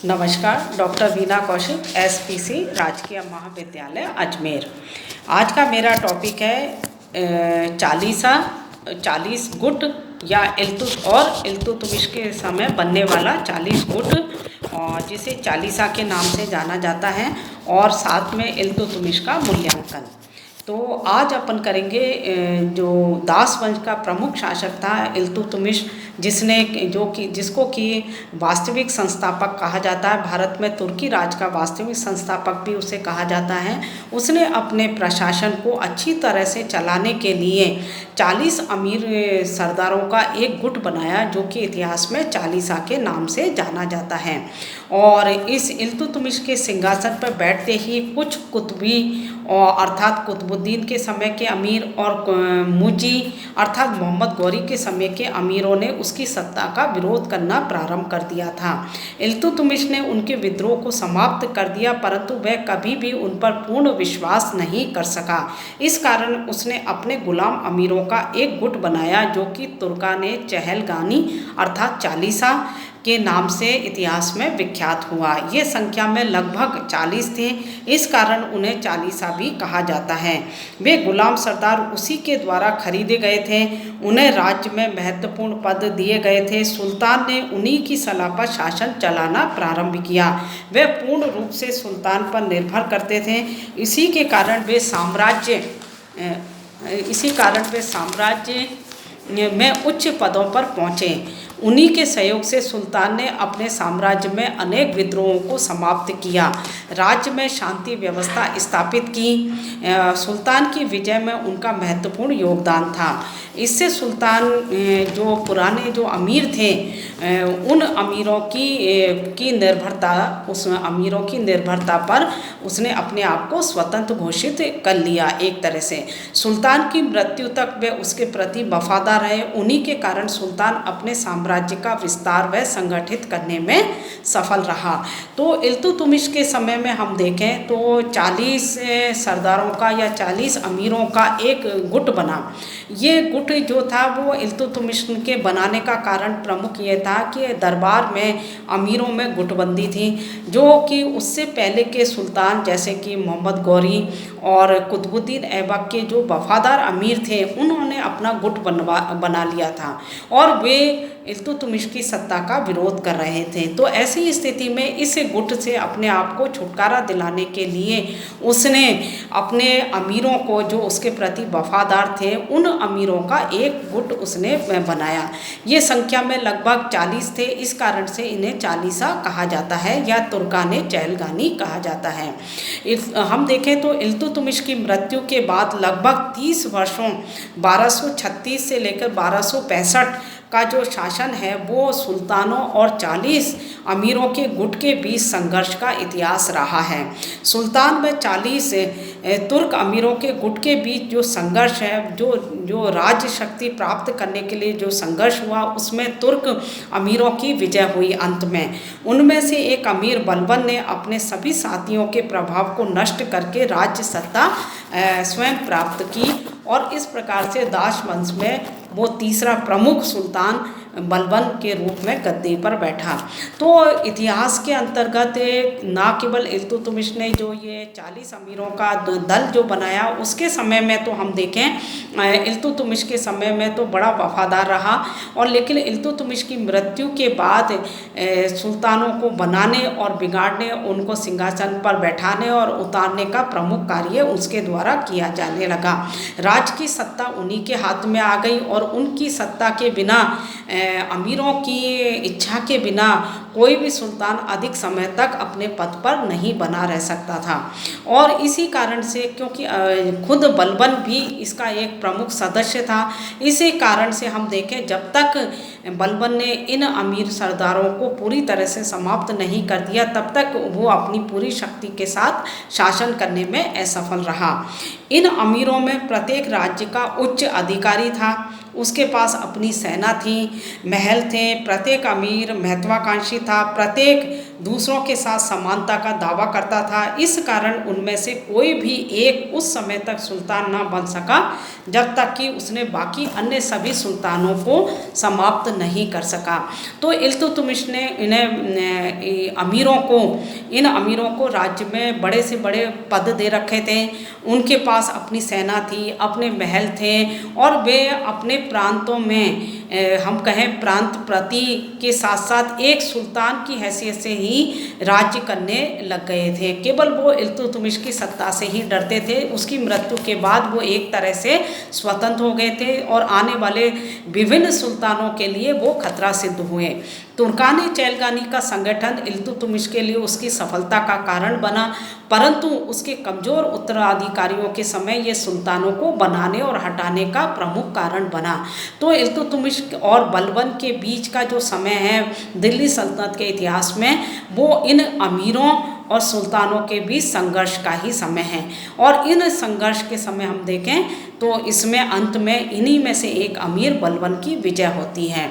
नमस्कार, doctor Veena Kaushik, SPC राजकीय महाविद्यालय अजमेर। आज का मेरा टॉपिक है चालीसा, 40 गुट या इल्तुतमिश के समय बनने वाला 40 गुट, और जिसे चालीसा के नाम से जाना जाता है, और साथ में इल्तुतमिश का मूल्यांकन। तो आज अपन करेंगे जो दास वंश का प्रमुख शासक था इल्तुतमिश, जिसको कि वास्तविक संस्थापक कहा जाता है। भारत में तुर्की राज का वास्तविक संस्थापक भी उसे कहा जाता है। उसने अपने प्रशासन को अच्छी तरह से चलाने के लिए 40 अमीर सरदारों का एक गुट बनाया, जो कि इतिहास में चालीसा के नाम से जाना जाता है। और इस इल्तुतमिश के सिंहासन पर बैठते ही कुछ कुतुबी अर्थात कुतुबुद्दीन के समय के अमीर और मुजी अर्थात मोहम्मद गौरी के समय के अमीरों ने उसकी सत्ता का विरोध करना प्रारंभ कर दिया था। इल्तुतमिश ने उनके विद्रोह को समाप्त कर दिया, परंतु वह कभी भी उन पर पूर्ण विश्वास नहीं कर सका। इस कारण उसने अपने गुलाम अमीरों का एक गुट बनाया, जो कि तुर्काने चहलगानी अर्थात चालीसा के नाम से इतिहास में विख्यात हुआ। ये संख्या में लगभग 40 थे, इस कारण उन्हें चालीसा भी कहा जाता है। वे गुलाम सरदार उसी के द्वारा खरीदे गए थे। उन्हें राज्य में महत्वपूर्ण पद दिए गए थे। सुल्तान ने उन्हीं की सलाह पर शासन चलाना प्रारंभ किया। वे पूर्ण रूप से सुल्तान पर निर्भर करते थे। इसी कारण वे साम्राज्य में उच्च पदों पर पहुँचे। उन्हीं के सहयोग से सुल्तान ने अपने साम्राज्य में अनेक विद्रोहों को समाप्त किया, राज्य में शांति व्यवस्था स्थापित की। सुल्तान की विजय में उनका महत्वपूर्ण योगदान था। इससे सुल्तान जो पुराने जो अमीर थे, उन अमीरों की निर्भरता पर उसने अपने आप को स्वतंत्र घोषित कर लिया। एक तरह से सुल्तान की मृत्यु तक वे उसके प्रति वफादार रहे। उन्हीं के कारण सुल्तान अपने राज्य का विस्तार व संगठित करने में सफल रहा। तो इल्तुतमिश के समय में हम देखें तो 40 सरदारों का या 40 अमीरों का एक गुट बना। ये गुट जो था वो इल्तुतमिश के बनाने का कारण प्रमुख ये था कि दरबार में अमीरों में गुटबंदी थी, जो कि उससे पहले के सुल्तान जैसे कि मोहम्मद गौरी और कुतुबुद्दीन ऐबक के जो वफादार अमीर थे, उन्होंने अपना गुट बना लिया था और वे इल्तुतमिश की सत्ता का विरोध कर रहे थे। तो ऐसी स्थिति में इस गुट से अपने आप को छुटकारा दिलाने के लिए उसने अपने अमीरों को, जो उसके प्रति वफादार थे, उन अमीरों का एक गुट उसने बनाया। ये संख्या में लगभग 40 थे, इस कारण से इन्हें चालीसा कहा जाता है या तुर्काने चहलगानी कहा जाता है। हम देखें तो इल्तुतमिश की मृत्यु के बाद लगभग 30 वर्षों 1236 से लेकर 1265 का जो शासन है वो सुल्तानों और 40 अमीरों के गुट के बीच संघर्ष का इतिहास रहा है। सुल्तान व 40 तुर्क अमीरों के गुट के बीच जो संघर्ष है, जो राज्य शक्ति प्राप्त करने के लिए जो संघर्ष हुआ, उसमें तुर्क अमीरों की विजय हुई अंत में। उनमें से एक अमीर बलबन ने अपने सभी साथियों के प्रभाव को नष्ट करके राज्य सत्ता स्वयं प्राप्त की और इस प्रकार से दास वंश में वो तीसरा प्रमुख सुल्तान बलबन के रूप में गद्दी पर बैठा। तो इतिहास के अंतर्गत ना केवल इल्तुतमिश ने जो ये 40 अमीरों का दल जो बनाया, उसके समय में तो हम देखें इल्तुतमिश के समय में तो बड़ा वफादार रहा, और लेकिन इल्तुतमिश की मृत्यु के बाद सुल्तानों को बनाने और बिगाड़ने, उनको सिंहासन पर बैठाने और उतारने का प्रमुख कार्य उसके द्वारा किया जाने लगा। राज्य की सत्ता उन्हीं के हाथ में आ गई और उनकी सत्ता के बिना, अमीरों की इच्छा के बिना कोई भी सुल्तान अधिक समय तक अपने पद पर नहीं बना रह सकता था। और इसी कारण से, क्योंकि खुद बलबन भी इसका एक प्रमुख सदस्य था, इसी कारण से हम देखें जब तक बलबन ने इन अमीर सरदारों को पूरी तरह से समाप्त नहीं कर दिया, तब तक वो अपनी पूरी शक्ति के साथ शासन करने में असफल रहा। इन अमीरों में प्रत्येक राज्य का उच्च अधिकारी था उसके पास अपनी सेना थी, महल थे, प्रत्येक अमीर महत्वाकांक्षी था, प्रत्येक दूसरों के साथ समानता का दावा करता था। इस कारण उनमें से कोई भी एक उस समय तक सुल्तान ना बन सका जब तक कि उसने बाकी अन्य सभी सुल्तानों को समाप्त नहीं कर सका। तो इल्तुतमिश ने इन अमीरों को राज्य में बड़े से बड़े पद दे रखे थे। उनके पास अपनी सेना थी, अपने महल थे, और वे अपने प्रांतों में हम कहें प्रांत प्रति के साथ साथ एक सुल्तान की हैसियत से ही राज्य करने लग गए थे। केवल वो इल्तुतमिश की सत्ता से ही डरते थे। उसकी मृत्यु के बाद वो एक तरह से स्वतंत्र हो गए थे और आने वाले विभिन्न सुल्तानों के लिए वो खतरा सिद्ध हुए। तुर्कानी चैलगानी का संगठन इल्तुतमिश के लिए उसकी सफलता का कारण बना, परंतु उसके कमजोर उत्तराधिकारियों के समय ये सुल्तानों को बनाने और हटाने का प्रमुख कारण बना। तो इल्तुतमिश और बलबन के बीच का जो समय है दिल्ली सल्तनत के इतिहास में, वो इन अमीरों और सुल्तानों के बीच संघर्ष का ही समय है। और इन संघर्ष के समय हम देखें तो इसमें अंत में इन्हीं में से एक अमीर बलबन की विजय होती है।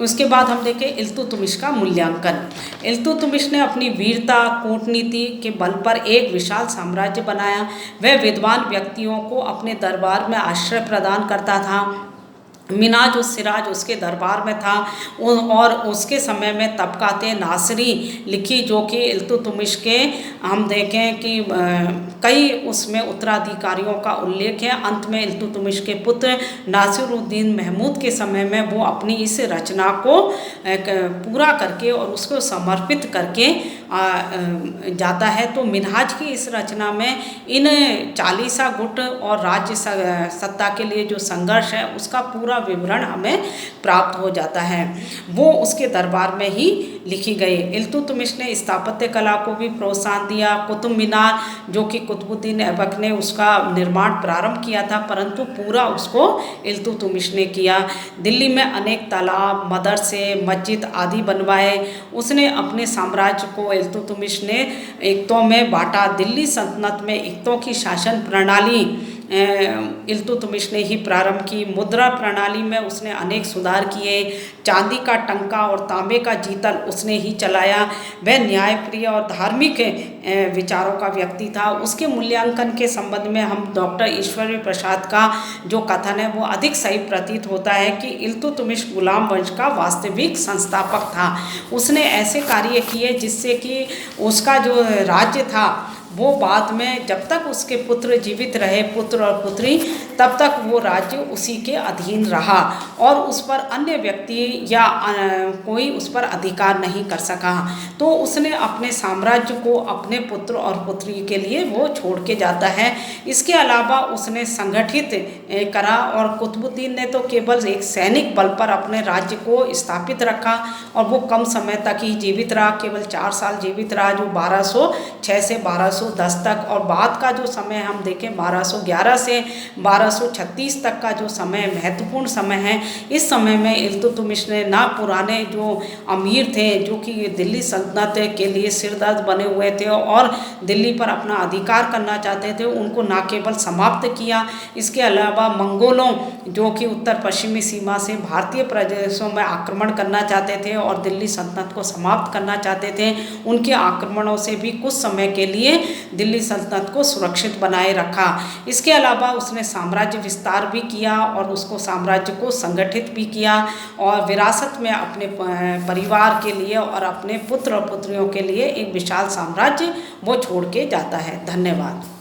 उसके बाद हम देखें इल्तुतमिश का मूल्यांकन। इल्तुतमिश ने अपनी वीरता, कूटनीति के बल पर एक विशाल साम्राज्य बनाया। वह विद्वान व्यक्तियों को अपने दरबार में आश्रय प्रदान करता था। मिनाज उस सिराज उसके दरबार में था, और उसके समय में तबकाते नासरी लिखी, जो कि इल्तुतमिश के हम देखें कि कई उसमें उत्तराधिकारियों का उल्लेख है। अंत में इल्तुतमिश के पुत्र नासिरुद्दीन महमूद के समय में वो अपनी इस रचना को पूरा करके और उसको समर्पित करके जाता है। तो मिनहाज की इस रचना में इन 40 गुट और राज्य सत्ता के लिए जो संघर्ष है उसका पूरा विवरण हमें प्राप्त हो जाता है। वो उसके दरबार में ही लिखी गई। इल्तुतमिश ने स्थापत्य कला को भी प्रोत्साहन दिया। कुतुब मीनार, जो कि कुतुबुद्दीन ऐबक ने उसका निर्माण प्रारंभ किया था, परंतु पूरा उसको इल्तुतमिश ने किया। दिल्ली में अनेक तालाब, मदरसे, मस्जिद आदि बनवाए। उसने अपने साम्राज्य को इल्तुतमिश ने इक्तों में बांटा। दिल्ली सल्तनत में इक्तों की शासन प्रणाली इल्तुतमिश ने ही प्रारंभ की। मुद्रा प्रणाली में उसने अनेक सुधार किए। चांदी का टंका और तांबे का जीतल उसने ही चलाया। वह न्यायप्रिय और धार्मिक विचारों का व्यक्ति था। उसके मूल्यांकन के संबंध में हम डॉक्टर ईश्वरी प्रसाद का जो कथन है वो अधिक सही प्रतीत होता है कि इल्तुतमिश गुलाम वंश का वास्तविक संस्थापक था। उसने ऐसे कार्य किए जिससे कि उसका जो राज्य था वो बाद में जब तक उसके पुत्र जीवित रहे, पुत्र और पुत्री, तब तक वो राज्य उसी के अधीन रहा और उस पर अन्य व्यक्ति या कोई उस पर अधिकार नहीं कर सका। तो उसने अपने साम्राज्य को अपने पुत्र और पुत्री के लिए वो छोड़ के जाता है। इसके अलावा उसने संगठित करा और कुतुबुद्दीन ने तो केवल एक सैनिक बल पर अपने राज्य को स्थापित रखा और वो कम समय तक ही जीवित रहा, केवल 4 साल जीवित रहा, जो 1206 से 1210 तक। और बाद का जो समय हम देखें 1211 से 1236 तक का जो समय महत्वपूर्ण समय है, इस समय में इल्तुतमिश ने ना पुराने जो अमीर थे जो कि दिल्ली सल्तनत के लिए सिरदर्द बने हुए थे और दिल्ली पर अपना अधिकार करना चाहते थे, उनको ना केवल समाप्त किया, इसके अलावा मंगोलों जो कि उत्तर पश्चिमी सीमा से भारतीय प्रदेशों में आक्रमण करना चाहते थे और दिल्ली सल्तनत को समाप्त करना चाहते थे, उनके आक्रमणों से भी कुछ समय के लिए दिल्ली सल्तनत को सुरक्षित बनाए रखा। इसके अलावा उसने साम्राज्य विस्तार भी किया और उसको साम्राज्य को संगठित भी किया और विरासत में अपने परिवार के लिए और अपने पुत्र और पुत्रियों के लिए एक विशाल साम्राज्य वो छोड़ के जाता है। धन्यवाद।